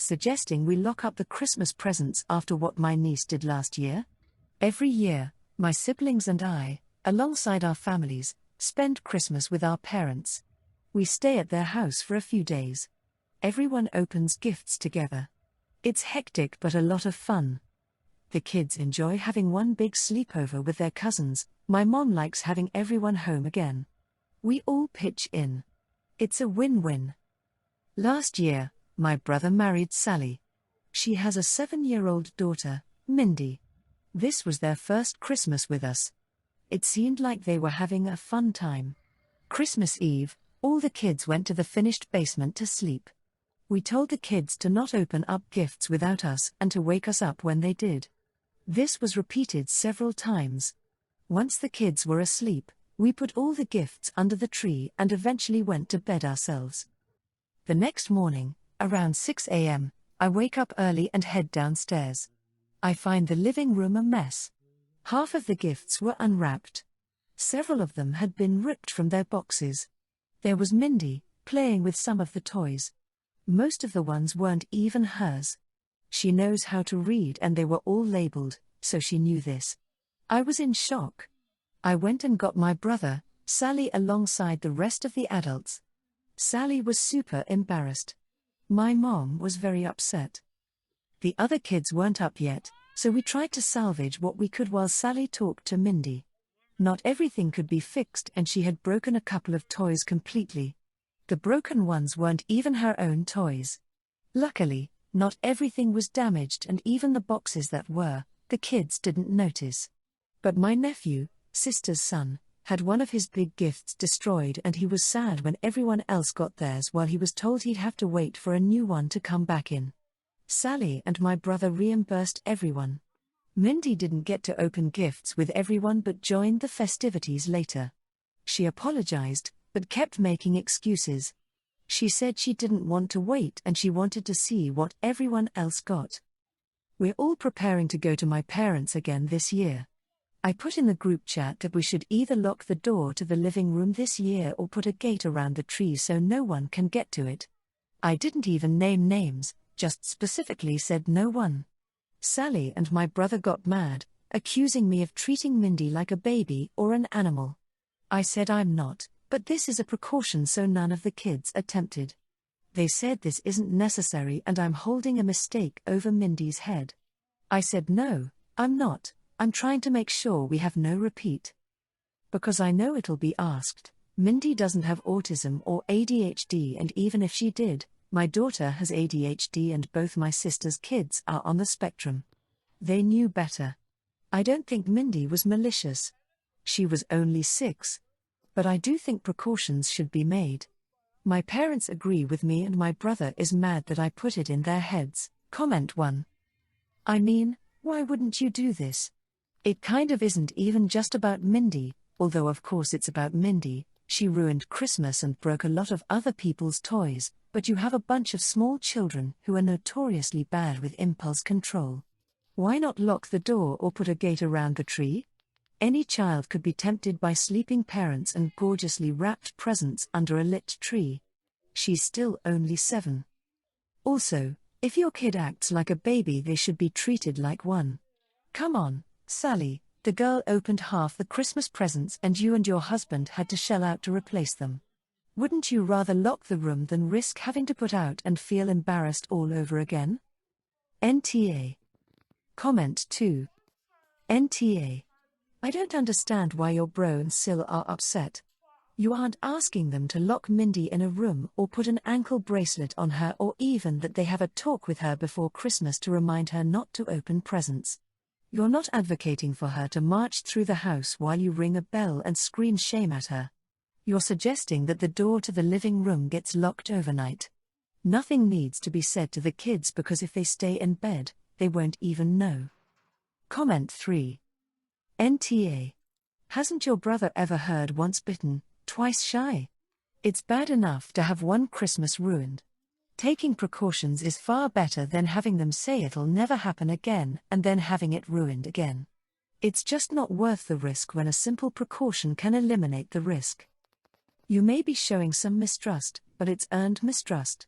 suggesting we lock up the Christmas presents after what my niece did last year. Every year, my siblings and I, alongside our families, spend Christmas with our parents. We stay at their house for a few days. Everyone opens gifts together. It's hectic but a lot of fun. The kids enjoy having one big sleepover with their cousins. My mom likes having everyone home again. We all pitch in. It's a win-win. Last year, my brother married Sally. She has a 7-year-old daughter, Mindy. This was their first Christmas with us. It seemed like they were having a fun time. Christmas Eve, all the kids went to the finished basement to sleep. We told the kids to not open up gifts without us and to wake us up when they did. This was repeated several times. Once the kids were asleep, we put all the gifts under the tree and eventually went to bed ourselves. The next morning, around 6 a.m., I wake up early and head downstairs. I find the living room a mess. Half of the gifts were unwrapped. Several of them had been ripped from their boxes. There was Mindy, playing with some of the toys. Most of the ones weren't even hers. She knows how to read and they were all labeled, so she knew this. I was in shock. I went and got my brother, Sally, alongside the rest of the adults. Sally was super embarrassed. My mom was very upset. The other kids weren't up yet, so we tried to salvage what we could while Sally talked to Mindy. Not everything could be fixed and she had broken a couple of toys completely. The broken ones weren't even her own toys. Luckily, not everything was damaged and even the boxes that were, the kids didn't notice. But my nephew, sister's son, had one of his big gifts destroyed and he was sad when everyone else got theirs while he was told he'd have to wait for a new one to come back in. Sally and my brother reimbursed everyone. Mindy didn't get to open gifts with everyone but joined the festivities later. She apologized, but kept making excuses. She said she didn't want to wait and she wanted to see what everyone else got. We're all preparing to go to my parents again this year. I put in the group chat that we should either lock the door to the living room this year or put a gate around the tree so no one can get to it. I didn't even name names, just specifically said no one. Sally and my brother got mad, accusing me of treating Mindy like a baby or an animal. I said I'm not, but this is a precaution so none of the kids attempted. They said this isn't necessary and I'm holding a mistake over Mindy's head. I said no, I'm not. I'm trying to make sure we have no repeat. Because I know it'll be asked, Mindy doesn't have autism or ADHD, and even if she did, my daughter has ADHD and both my sister's kids are on the spectrum. They knew better. I don't think Mindy was malicious. She was only 6. But I do think precautions should be made. My parents agree with me and my brother is mad that I put it in their heads. Comment 1. I mean, why wouldn't you do this? It kind of isn't even just about Mindy, although of course it's about Mindy. She ruined Christmas and broke a lot of other people's toys, but you have a bunch of small children who are notoriously bad with impulse control. Why not lock the door or put a gate around the tree? Any child could be tempted by sleeping parents and gorgeously wrapped presents under a lit tree. She's still only 7. Also, if your kid acts like a baby, they should be treated like one. Come on, Sally, the girl opened half the Christmas presents and you and your husband had to shell out to replace them. Wouldn't you rather lock the room than risk having to put out and feel embarrassed all over again? NTA. Comment 2. NTA. I don't understand why your bro and Sil are upset. You aren't asking them to lock Mindy in a room or put an ankle bracelet on her or even that they have a talk with her before Christmas to remind her not to open presents. You're not advocating for her to march through the house while you ring a bell and scream shame at her. You're suggesting that the door to the living room gets locked overnight. Nothing needs to be said to the kids because if they stay in bed, they won't even know. Comment 3. NTA. Hasn't your brother ever heard once bitten, twice shy? It's bad enough to have one Christmas ruined. Taking precautions is far better than having them say it'll never happen again and then having it ruined again. It's just not worth the risk when a simple precaution can eliminate the risk. You may be showing some mistrust, but it's earned mistrust.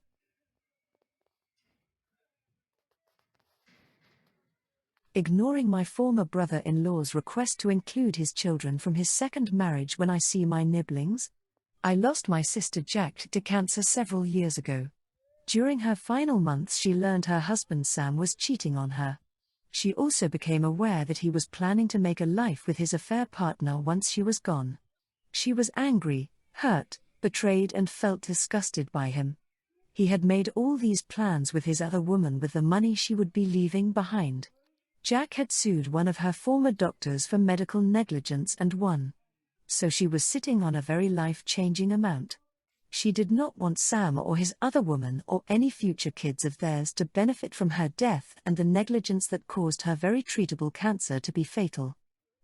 Ignoring my former brother-in-law's request to include his children from his second marriage when I see my nibblings? I lost my sister Jack to cancer several years ago. During her final months she learned her husband Sam was cheating on her. She also became aware that he was planning to make a life with his affair partner once she was gone. She was angry, hurt, betrayed and felt disgusted by him. He had made all these plans with his other woman with the money she would be leaving behind. Jack had sued one of her former doctors for medical negligence and won. So she was sitting on a very life-changing amount. She did not want Sam or his other woman or any future kids of theirs to benefit from her death and the negligence that caused her very treatable cancer to be fatal.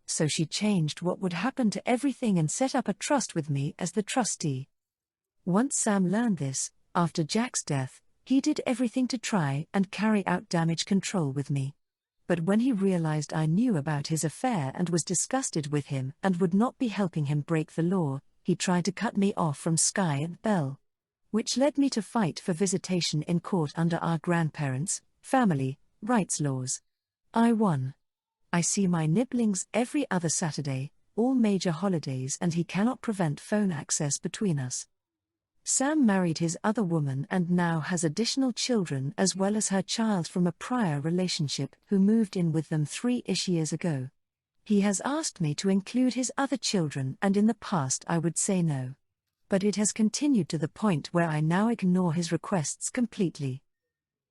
So she changed what would happen to everything and set up a trust with me as the trustee. Once Sam learned this, after Jack's death, he did everything to try and carry out damage control with me. But when he realized I knew about his affair and was disgusted with him and would not be helping him break the law, he tried to cut me off from Sky and Belle. Which led me to fight for visitation in court under our grandparents' family rights laws. I won. I see my nibblings every other Saturday, all major holidays, and he cannot prevent phone access between us. Sam married his other woman and now has additional children as well as her child from a prior relationship who moved in with them 3-ish years ago. He has asked me to include his other children and in the past I would say no. But it has continued to the point where I now ignore his requests completely.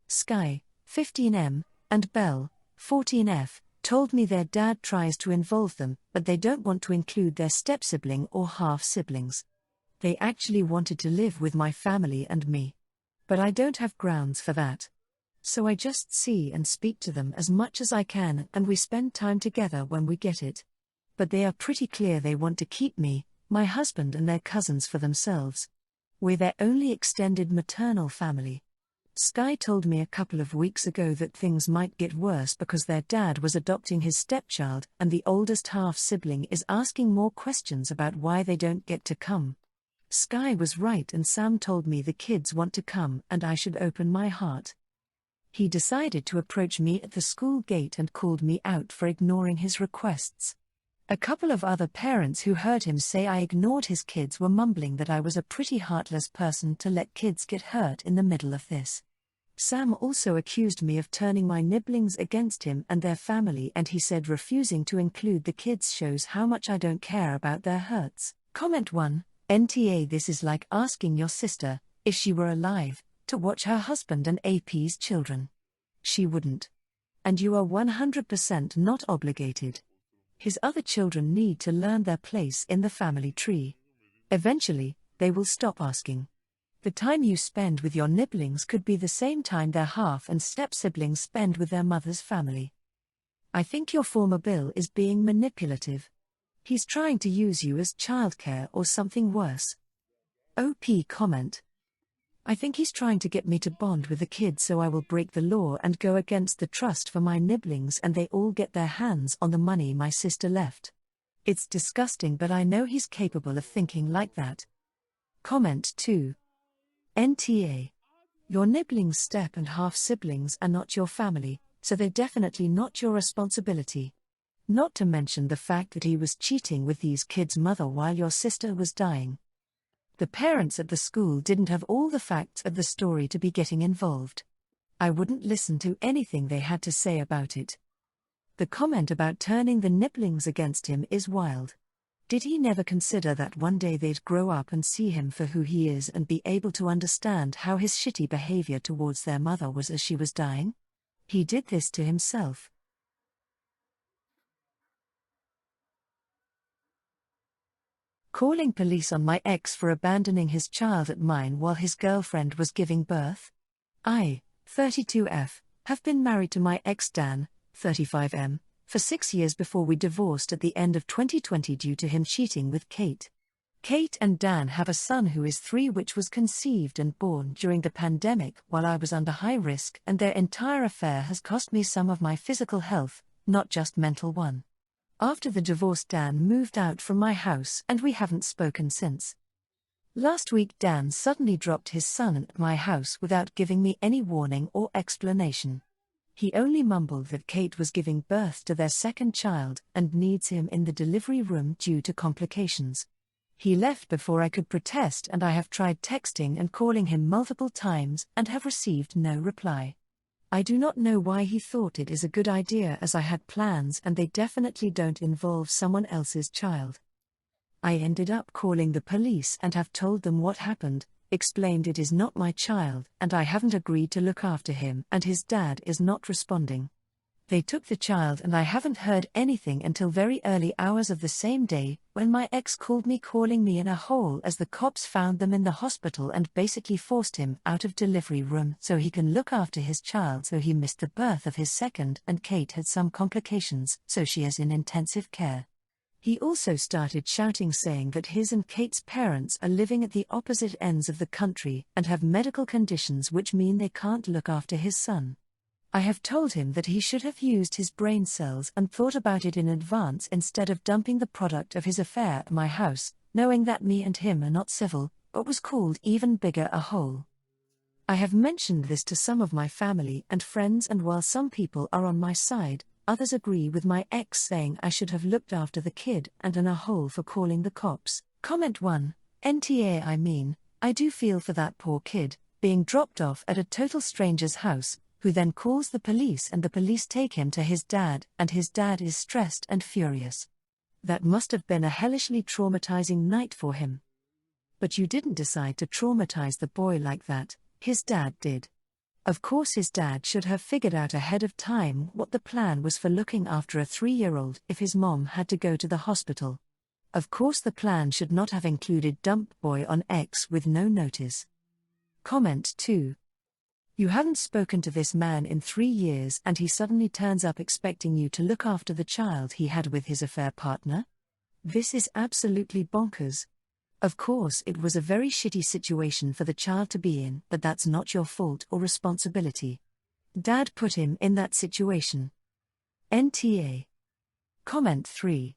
Sky, 15M, and Belle, 14F, told me their dad tries to involve them, but they don't want to include their step-sibling or half-siblings. They actually wanted to live with my family and me. But I don't have grounds for that. So I just see and speak to them as much as I can and we spend time together when we get it. But they are pretty clear they want to keep me, my husband and their cousins for themselves. We're their only extended maternal family. Sky told me a couple of weeks ago that things might get worse because their dad was adopting his stepchild and the oldest half-sibling is asking more questions about why they don't get to come. Sky was right and Sam told me the kids want to come and I should open my heart. He decided to approach me at the school gate and called me out for ignoring his requests. A couple of other parents who heard him say I ignored his kids were mumbling that I was a pretty heartless person to let kids get hurt in the middle of this. Sam also accused me of turning my nibblings against him and their family, and he said refusing to include the kids shows how much I don't care about their hurts. Comment 1. NTA: This is like asking your sister, if she were alive, to watch her husband and AP's children. She wouldn't. And you are 100% not obligated. His other children need to learn their place in the family tree. Eventually, they will stop asking. The time you spend with your nibblings could be the same time their half and step siblings spend with their mother's family. I think your former Bill is being manipulative. He's trying to use you as childcare or something worse. OP comment: I think he's trying to get me to bond with the kids so I will break the law and go against the trust for my nibblings and they all get their hands on the money my sister left. It's disgusting, but I know he's capable of thinking like that. Comment 2. NTA: Your nibblings' step and half siblings are not your family, so they're definitely not your responsibility. Not to mention the fact that he was cheating with these kids' mother while your sister was dying. The parents at the school didn't have all the facts of the story to be getting involved. I wouldn't listen to anything they had to say about it. The comment about turning the nibblings against him is wild. Did he never consider that one day they'd grow up and see him for who he is and be able to understand how his shitty behavior towards their mother was as she was dying? He did this to himself. Calling police on my ex for abandoning his child at mine while his girlfriend was giving birth? I, 32F, have been married to my ex Dan, 35M, for 6 years before we divorced at the end of 2020 due to him cheating with Kate. Kate and Dan have a son who is 3, which was conceived and born during the pandemic while I was under high risk, and their entire affair has cost me some of my physical health, not just mental one. After the divorce, Dan moved out from my house and we haven't spoken since. Last week Dan suddenly dropped his son at my house without giving me any warning or explanation. He only mumbled that Kate was giving birth to their second child and needs him in the delivery room due to complications. He left before I could protest, and I have tried texting and calling him multiple times and have received no reply. I do not know why he thought it is a good idea, as I had plans and they definitely don't involve someone else's child. I ended up calling the police and have told them what happened, explained it is not my child and I haven't agreed to look after him and his dad is not responding. They took the child and I haven't heard anything until very early hours of the same day, when my ex called me calling me in a hole as the cops found them in the hospital and basically forced him out of delivery room so he can look after his child. So he missed the birth of his second and Kate had some complications, so she is in intensive care. He also started shouting, saying that his and Kate's parents are living at the opposite ends of the country and have medical conditions which mean they can't look after his son. I have told him that he should have used his brain cells and thought about it in advance instead of dumping the product of his affair at my house, knowing that me and him are not civil, but was called even bigger a hole. I have mentioned this to some of my family and friends, and while some people are on my side, others agree with my ex, saying I should have looked after the kid and in a hole for calling the cops. Comment 1. NTA I do feel for that poor kid, being dropped off at a total stranger's house, who then calls the police and the police take him to his dad and his dad is stressed and furious. That must have been a hellishly traumatizing night for him. But you didn't decide to traumatize the boy like that, his dad did. Of course his dad should have figured out ahead of time what the plan was for looking after a 3-year-old if his mom had to go to the hospital. Of course the plan should not have included dump boy on X with no notice. Comment 2. You haven't spoken to this man in 3 years and he suddenly turns up expecting you to look after the child he had with his affair partner? This is absolutely bonkers. Of course it was a very shitty situation for the child to be in, but that's not your fault or responsibility. Dad put him in that situation. NTA. Comment 3.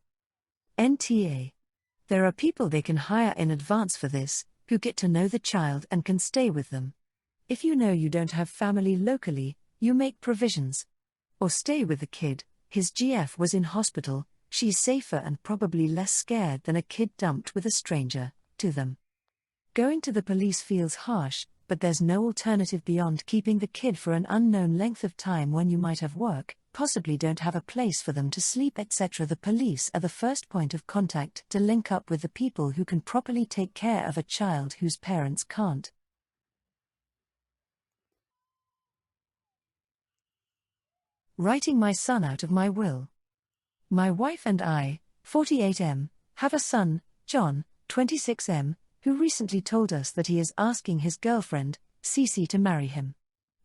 NTA. There are people they can hire in advance for this, who get to know the child and can stay with them. If you know you don't have family locally, you make provisions. Or stay with the kid. His GF was in hospital, she's safer and probably less scared than a kid dumped with a stranger, to them. Going to the police feels harsh, but there's no alternative beyond keeping the kid for an unknown length of time when you might have work, possibly don't have a place for them to sleep, etc. The police are the first point of contact to link up with the people who can properly take care of a child whose parents can't. Writing my son out of my will. My wife and I, 48M, have a son, John, 26M, who recently told us that he is asking his girlfriend, Cece, to marry him.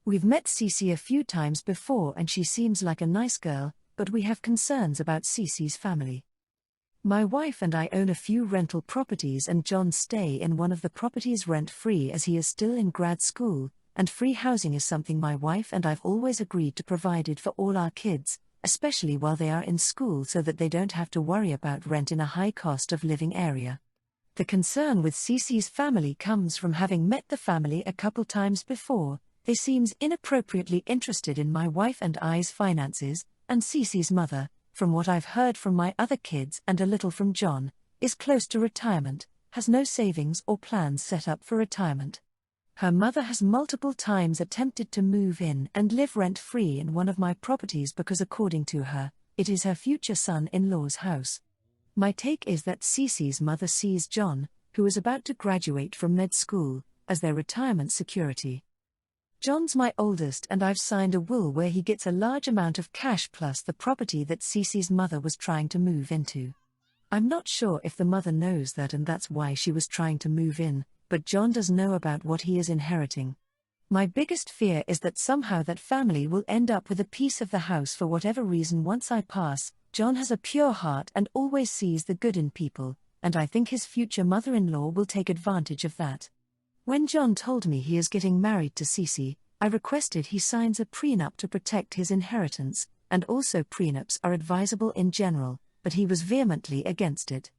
We've met Cece a few times before and she seems like a nice girl, but we have concerns about Cece's family. My wife and I own a few rental properties and John stay in one of the properties rent-free as he is still in grad school, and free housing is something my wife and I've always agreed to provide it for all our kids, especially while they are in school, so that they don't have to worry about rent in a high cost of living area. The concern with Cece's family comes from having met the family a couple times before. They seems inappropriately interested in my wife and I's finances, and Cece's mother, from what I've heard from my other kids and a little from John, is close to retirement, has no savings or plans set up for retirement. Her mother has multiple times attempted to move in and live rent-free in one of my properties because, according to her, it is her future son-in-law's house. My take is that Cece's mother sees John, who is about to graduate from med school, as their retirement security. John's my oldest and I've signed a will where he gets a large amount of cash plus the property that Cece's mother was trying to move into. I'm not sure if the mother knows that and that's why she was trying to move in, but John does know about what he is inheriting. My biggest fear is that somehow that family will end up with a piece of the house for whatever reason once I pass. John has a pure heart and always sees the good in people, and I think his future mother-in-law will take advantage of that. When John told me he is getting married to Cece, I requested he signs a prenup to protect his inheritance, and also prenups are advisable in general, but he was vehemently against it.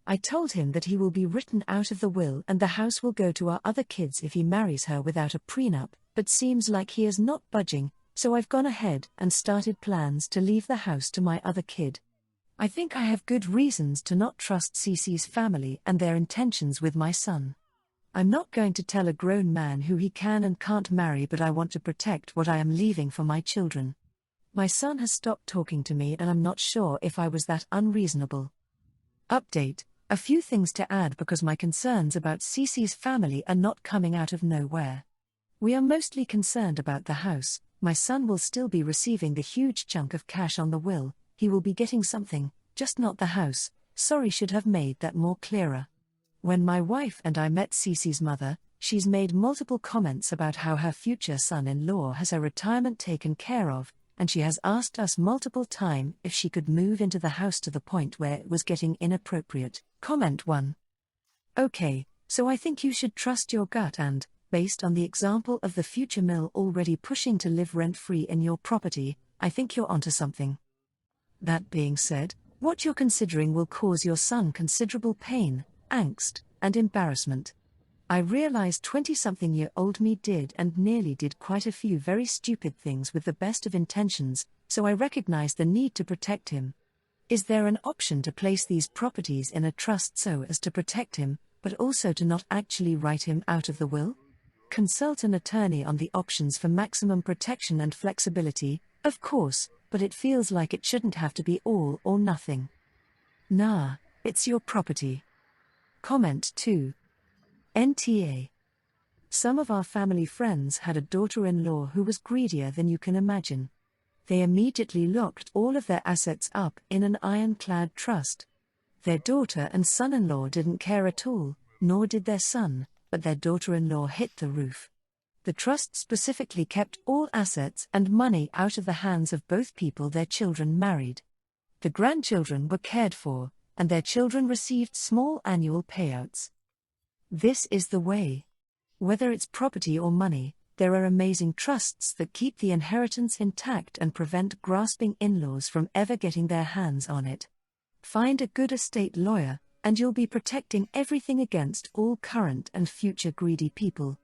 I told him that he will be written out of the will and the house will go to our other kids if he marries her without a prenup, but seems like he is not budging, so I've gone ahead and started plans to leave the house to my other kid. I think I have good reasons to not trust Cece's family and their intentions with my son. I'm not going to tell a grown man who he can and can't marry, but I want to protect what I am leaving for my children. My son has stopped talking to me and I'm not sure if I was that unreasonable. Update: a few things to add because my concerns about Cece's family are not coming out of nowhere. We are mostly concerned about the house. My son will still be receiving the huge chunk of cash on the will, he will be getting something, just not the house. Sorry, should have made that more clearer. When my wife and I met Cece's mother, she's made multiple comments about how her future son-in-law has her retirement taken care of, and she has asked us multiple times if she could move into the house to the point where it was getting inappropriate. Comment 1. Okay, so I think you should trust your gut and, based on the example of the future mill already pushing to live rent-free in your property, I think you're onto something. That being said, what you're considering will cause your son considerable pain, angst, and embarrassment. I realize 20-something-year-old me did and nearly did quite a few very stupid things with the best of intentions, so I recognize the need to protect him. Is there an option to place these properties in a trust so as to protect him, but also to not actually write him out of the will? Consult an attorney on the options for maximum protection and flexibility, of course, but it feels like it shouldn't have to be all or nothing. Nah, it's your property. Comment 2. NTA. Some of our family friends had a daughter-in-law who was greedier than you can imagine. They immediately locked all of their assets up in an ironclad trust. Their daughter and son-in-law didn't care at all, nor did their son, but their daughter-in-law hit the roof. The trust specifically kept all assets and money out of the hands of both people their children married. The grandchildren were cared for, and their children received small annual payouts. This is the way. Whether it's property or money, there are amazing trusts that keep the inheritance intact and prevent grasping in-laws from ever getting their hands on it. Find a good estate lawyer, and you'll be protecting everything against all current and future greedy people.